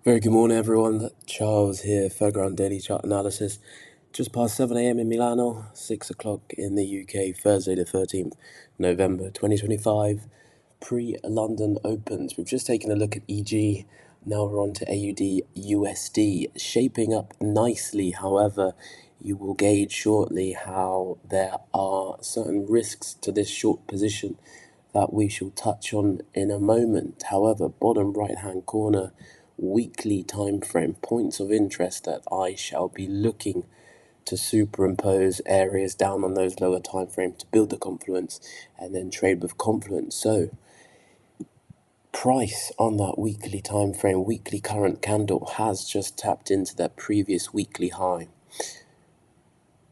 Very good morning, everyone. Charles here, FRGNT Daily Chart Analysis. Just past 7 a.m. in Milano, 6 o'clock in the UK, Thursday the 13th November 2025, pre-London Opens. We've just taken a look at EG, now we're on to AUDUSD, shaping up nicely. However, you will gauge shortly how there are certain risks to this short position that we shall touch on in a moment. However, bottom right hand corner, weekly time frame, points of interest that I shall be looking to superimpose areas down on those lower time frames to build the confluence and then trade with confluence. So price on that weekly time frame, weekly current candle has just tapped into that previous weekly high.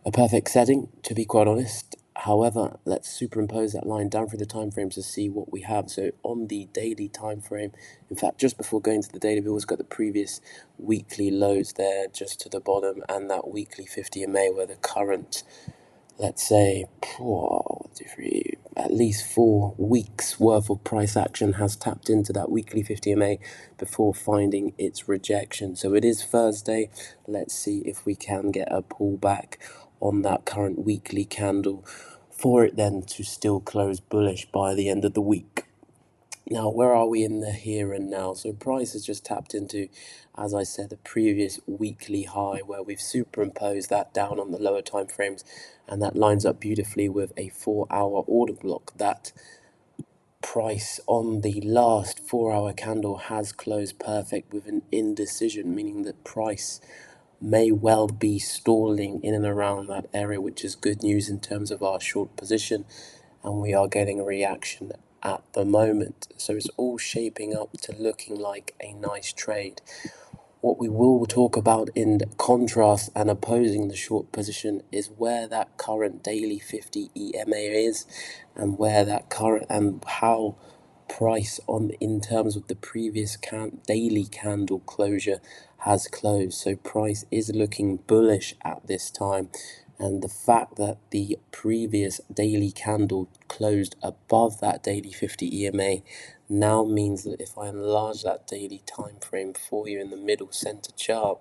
A perfect setting, to be quite honest. However, let's superimpose that line down through the time frames to see what we have. So on the daily time frame, in fact, just before going to the daily, we've always got the previous weekly lows there just to the bottom, and that weekly 50 MA where the current, let's say, 3, at least 4 weeks worth of price action has tapped into that weekly 50 MA before finding its rejection. So it is Thursday. Let's see if we can get a pullback on that current weekly candle for it then to still close bullish by the end of the week. Now, where are we in the here and now? So price has just tapped into, as I said, the previous weekly high where we've superimposed that down on the lower time frames, and that lines up beautifully with a 4-hour order block. That price on the last 4-hour candle has closed perfect with an indecision, meaning that price may well be stalling in and around that area, which is good news in terms of our short position, and we are getting a reaction at the moment. So it's all shaping up to looking like a nice trade. What we will talk about in contrast and opposing the short position is where that current daily 50 EMA is, and where that current and how price on in terms of the previous daily candle closure has closed. So price is looking bullish at this time, and the fact that the previous daily candle closed above that daily 50 EMA now means that if I enlarge that daily time frame for you in the middle center chart,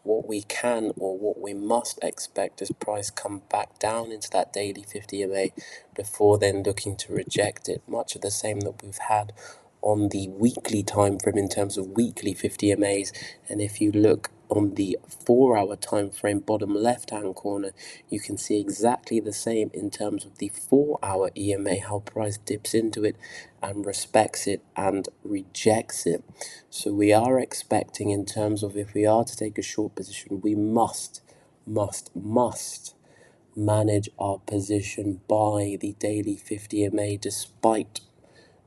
what we can or what we must expect is price come back down into that daily 50 MA before then looking to reject it. Much of the same that we've had on the weekly time frame in terms of weekly 50 MAs. And if you look on the 4-hour time frame, bottom left hand corner, you can see exactly the same in terms of the 4-hour EMA, how price dips into it and respects it and rejects it. So we are expecting, in terms of if we are to take a short position, we must manage our position by the daily 50 MA, despite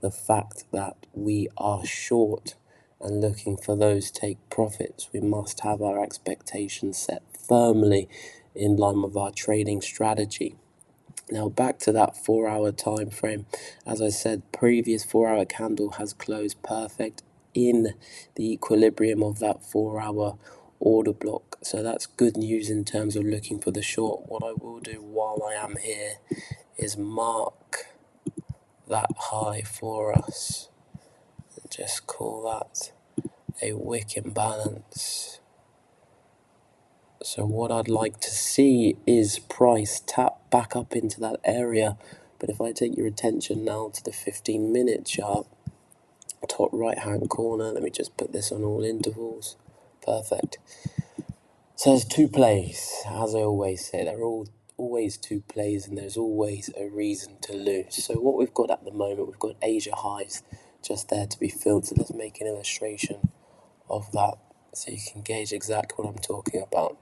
the fact that we are short and looking for those take profits. We must have our expectations set firmly in line with our trading strategy. Now back to that 4-hour time frame. As I said, previous 4-hour candle has closed perfect in the equilibrium of that 4-hour order block. So that's good news in terms of looking for the short. What I will do while I am here is mark that high for us and just call that a wick imbalance. So what I'd like to see is price tap back up into that area. But if I take your attention now to the 15-minute chart, top right hand corner, let me just put this on all intervals. Perfect. So there's two plays, as I always say. There are always two plays, and there's always a reason to lose. So what we've got at the moment, we've got Asia highs just there to be filled. So let's make an illustration of that so you can gauge exactly what I'm talking about.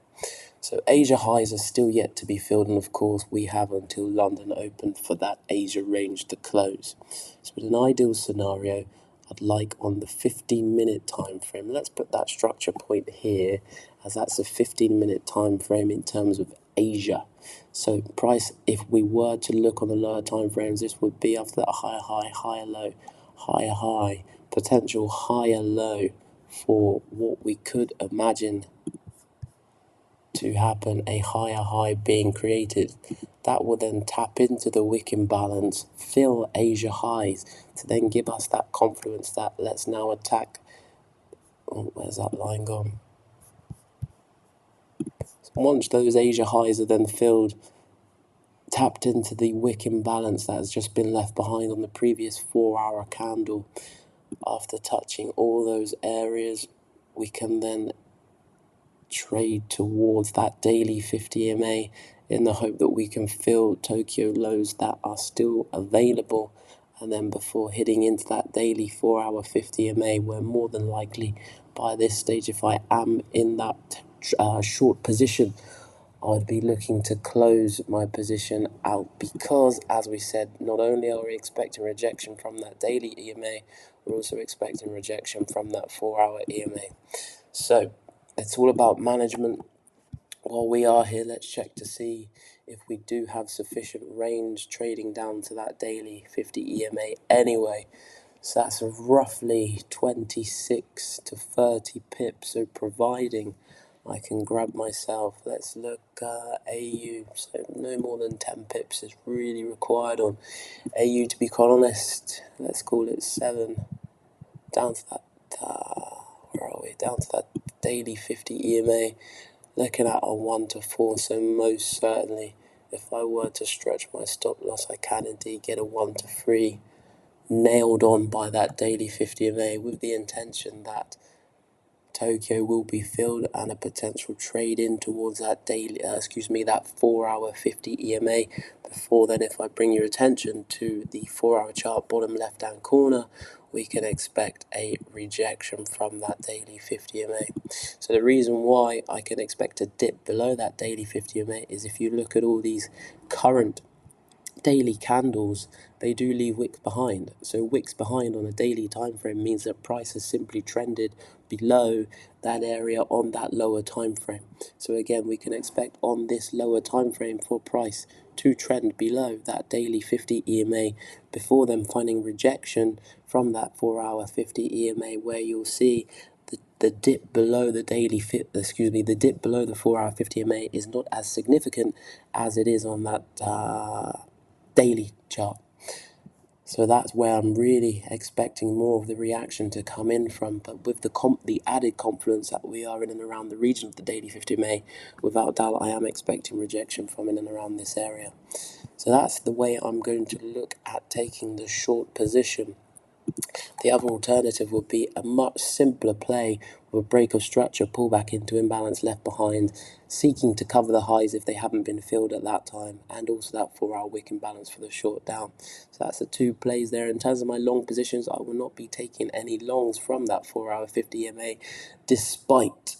So Asia highs are still yet to be filled, and of course we have until London open for that Asia range to close. So in an ideal scenario, I'd like on the 15-minute time frame, let's put that structure point here, as that's a 15-minute time frame in terms of Asia. So price, if we were to look on the lower time frames, this would be after that higher high, higher low, higher high, potential higher low for what we could imagine to happen, a higher high being created. That will then tap into the wick imbalance, fill Asia highs to then give us that confluence that let's now attack Oh, where's that line gone? So once those Asia highs are then filled, tapped into the wick imbalance that has just been left behind on the previous 4-hour candle, after touching all those areas, we can then trade towards that daily 50 EMA in the hope that we can fill Tokyo lows that are still available, and then before hitting into that daily 4-hour 50 EMA, we're more than likely by this stage, if I am in that short position, I'd be looking to close my position out, because, as we said, not only are we expecting rejection from that daily EMA, we're also expecting rejection from that 4-hour EMA. So it's all about management. While we are here, let's check to see if we do have sufficient range trading down to that daily 50 EMA anyway. So that's roughly 26 to 30 pips. So providing I can grab myself, let's look AU, so no more than 10 pips is really required on AU, to be quite honest. Let's call it 7, down to that, where are we, down to that daily 50 EMA, looking at a 1 to 4, so most certainly if I were to stretch my stop loss, I can indeed get a 1 to 3 nailed on by that daily 50 EMA, with the intention that Tokyo will be filled and a potential trade in towards that daily, that 4-hour 50 EMA. Before then, if I bring your attention to the 4-hour chart, bottom left hand corner, we can expect a rejection from that daily 50 EMA. So the reason why I can expect a dip below that daily 50 EMA is if you look at all these current daily candles, they do leave wicks behind. So wicks behind on a daily time frame means that price has simply trended below that area on that lower time frame. So again, we can expect on this lower time frame for price to trend below that daily 50 EMA before then finding rejection from that 4-hour 50 EMA, where you'll see the dip below the the dip below the 4-hour 50 EMA is not as significant as it is on that daily chart. So that's where I'm really expecting more of the reaction to come in from. But with the added confidence that we are in and around the region of the daily 50 May, without doubt I am expecting rejection from in and around this area. So that's the way I'm going to look at taking the short position. The other alternative would be a much simpler play with a break of structure, pull back into imbalance left behind, seeking to cover the highs if they haven't been filled at that time, and also that 4-hour wick imbalance for the short down. So that's the two plays there. In terms of my long positions, I will not be taking any longs from that 4-hour 50 EMA, despite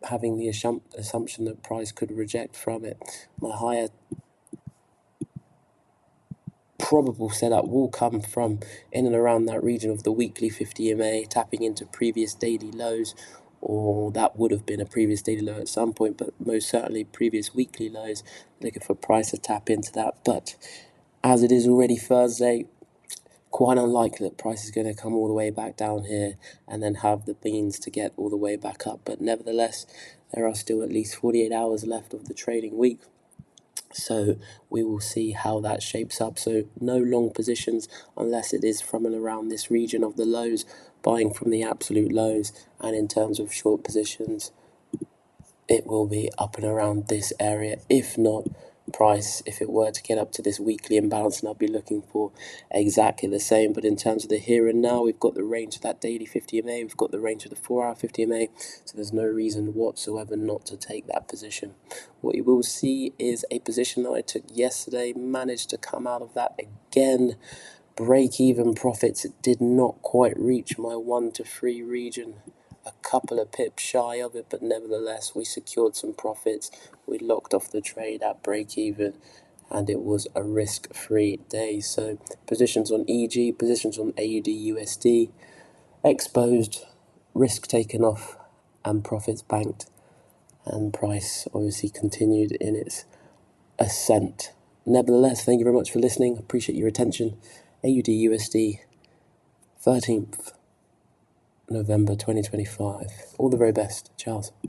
having the assumption that price could reject from it. My higher probable setup will come from in and around that region of the weekly 50 EMA, tapping into previous daily lows, or that would have been a previous daily low at some point, but most certainly previous weekly lows, looking for price to tap into that. But as it is already Thursday, quite unlikely that price is going to come all the way back down here and then have the means to get all the way back up. But nevertheless, there are still at least 48 hours left of the trading week. So we will see how that shapes up. So no long positions unless it is from and around this region of the lows, buying from the absolute lows. And in terms of short positions, it will be up and around this area. If not, price, if it were to get up to this weekly imbalance, and I'll be looking for exactly the same. But in terms of the here and now, we've got the range of that daily 50 MA, we've got the range of the 4-hour 50 MA, so there's no reason whatsoever not to take that position. What you will see is a position that I took yesterday, managed to come out of that again. Break-even profits, it did not quite reach my 1 to 3 region, a couple of pips shy of it, but nevertheless we secured some profits. We locked off the trade at break-even, and it was a risk-free day. So positions on EG, positions on AUDUSD, exposed, risk taken off, and profits banked, and price obviously continued in its ascent. Nevertheless, thank you very much for listening. Appreciate your attention. AUDUSD 13th November 2025. All the very best. Charles.